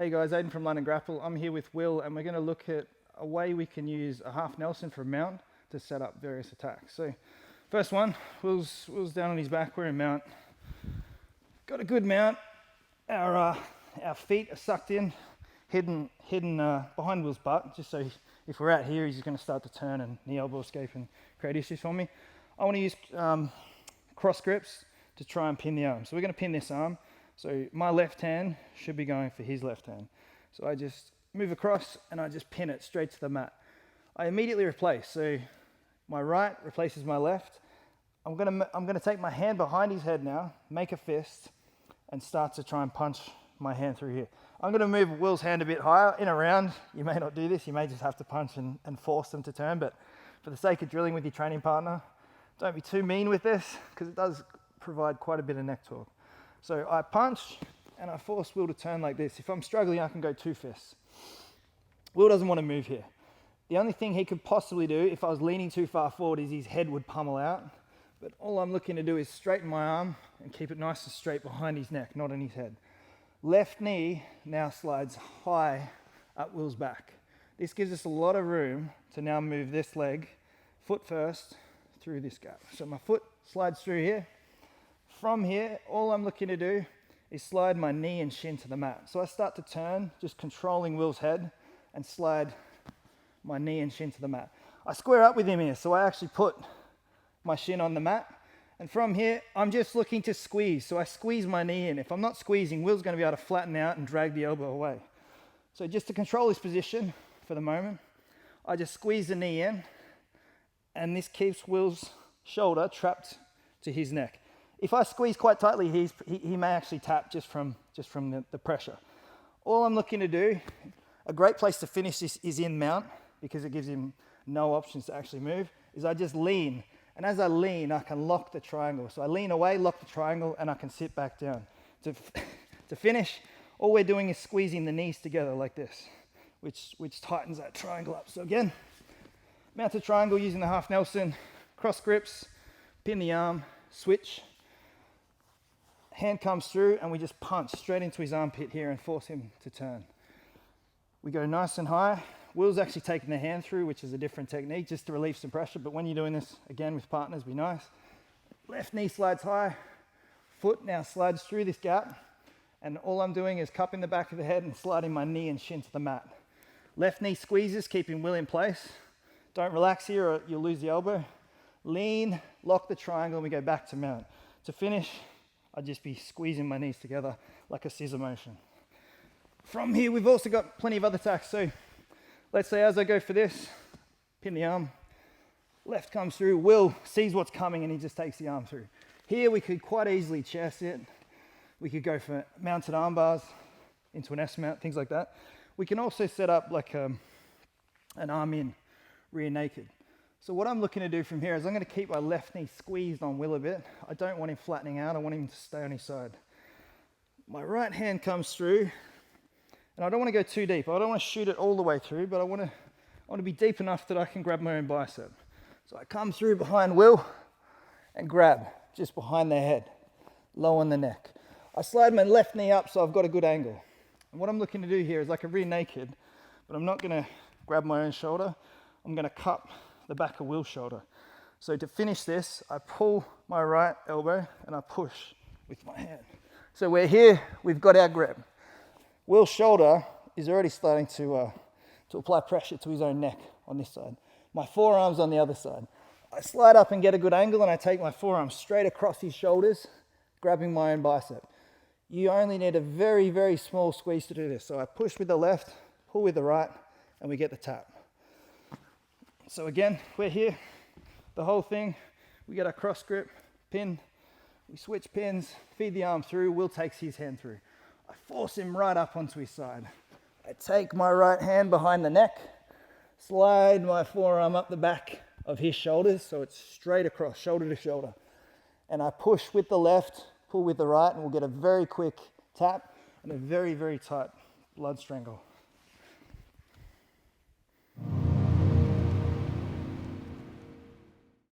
Hey guys, Aidan from London Grapple. I'm here with Will and we're going to look at a way we can use a half Nelson for a mount to set up various attacks. So first one, Will's down on his back, we're in mount. Got a good mount, our feet are sucked in, hidden behind Will's butt, just so if we're out here he's going to start to turn and knee elbow escape and create issues for me. I want to use cross grips to try and pin the arm. So we're going to pin this arm. So my left hand should be going for his left hand. So I just move across and I just pin it straight to the mat. I immediately replace. So my right replaces my left. I'm gonna take my hand behind his head now, make a fist, and start to try and punch my hand through here. I'm gonna move Will's hand a bit higher. In a round, you may not do this. You may just have to punch and force them to turn. But for the sake of drilling with your training partner, don't be too mean with this because it does provide quite a bit of neck torque. So I punch and I force Will to turn like this. If I'm struggling, I can go two fists. Will doesn't want to move here. The only thing he could possibly do if I was leaning too far forward is his head would pummel out. But all I'm looking to do is straighten my arm and keep it nice and straight behind his neck, not on his head. Left knee now slides high up Will's back. This gives us a lot of room to now move this leg, foot first, through this gap. So my foot slides through here. From here, all I'm looking to do is slide my knee and shin to the mat. So I start to turn, just controlling Will's head, and slide my knee and shin to the mat. I square up with him here, so I actually put my shin on the mat. And from here, I'm just looking to squeeze. So I squeeze my knee in. If I'm not squeezing, Will's going to be able to flatten out and drag the elbow away. So just to control this position for the moment, I just squeeze the knee in, and this keeps Will's shoulder trapped to his neck. If I squeeze quite tightly, he may actually tap just from the pressure. All I'm looking to do, a great place to finish this is in mount because it gives him no options to actually move, is I just lean. And as I lean, I can lock the triangle. So I lean away, lock the triangle, and I can sit back down. To finish, all we're doing is squeezing the knees together like this, which tightens that triangle up. So again, mounted triangle using the half Nelson, cross grips, pin the arm, switch. Hand comes through and we just punch straight into his armpit here and force him to turn. We go nice and high. Will's actually taking the hand through, which is a different technique just to relieve some pressure. But when you're doing this, again, with partners, be nice. Left knee slides high. Foot now slides through this gap. And all I'm doing is cupping the back of the head and sliding my knee and shin to the mat. Left knee squeezes, keeping Will in place. Don't relax here or you'll lose the elbow. Lean, lock the triangle, and we go back to mount. To finish, I'd just be squeezing my knees together like a scissor motion. From here, we've also got plenty of other attacks. So let's say as I go for this, pin the arm, left comes through, Will sees what's coming and he just takes the arm through. Here we could quite easily chair sit. We could go for mounted arm bars into an S mount, things like that. We can also set up like an arm in, rear naked. So what I'm looking to do from here is I'm going to keep my left knee squeezed on Will a bit. I don't want him flattening out. I want him to stay on his side. My right hand comes through, and I don't want to go too deep. I don't want to shoot it all the way through, but I want to be deep enough that I can grab my own bicep. So I come through behind Will and grab just behind the head, low on the neck. I slide my left knee up so I've got a good angle. And what I'm looking to do here is like a rear naked, but I'm not going to grab my own shoulder. I'm going to cup the back of Will's shoulder. So to finish this, I pull my right elbow and I push with my hand. So we're here, we've got our grip. Will's shoulder is already starting to apply pressure to his own neck on this side. My forearm's on the other side. I slide up and get a good angle and I take my forearm straight across his shoulders, grabbing my own bicep. You only need a very, very small squeeze to do this. So I push with the left, pull with the right, and we get the tap. So again, we're here, the whole thing, we get our cross grip, pin, we switch pins, feed the arm through, Will takes his hand through. I force him right up onto his side. I take my right hand behind the neck, slide my forearm up the back of his shoulders, so it's straight across, shoulder to shoulder. And I push with the left, pull with the right, and we'll get a very quick tap and a very, very tight blood strangle.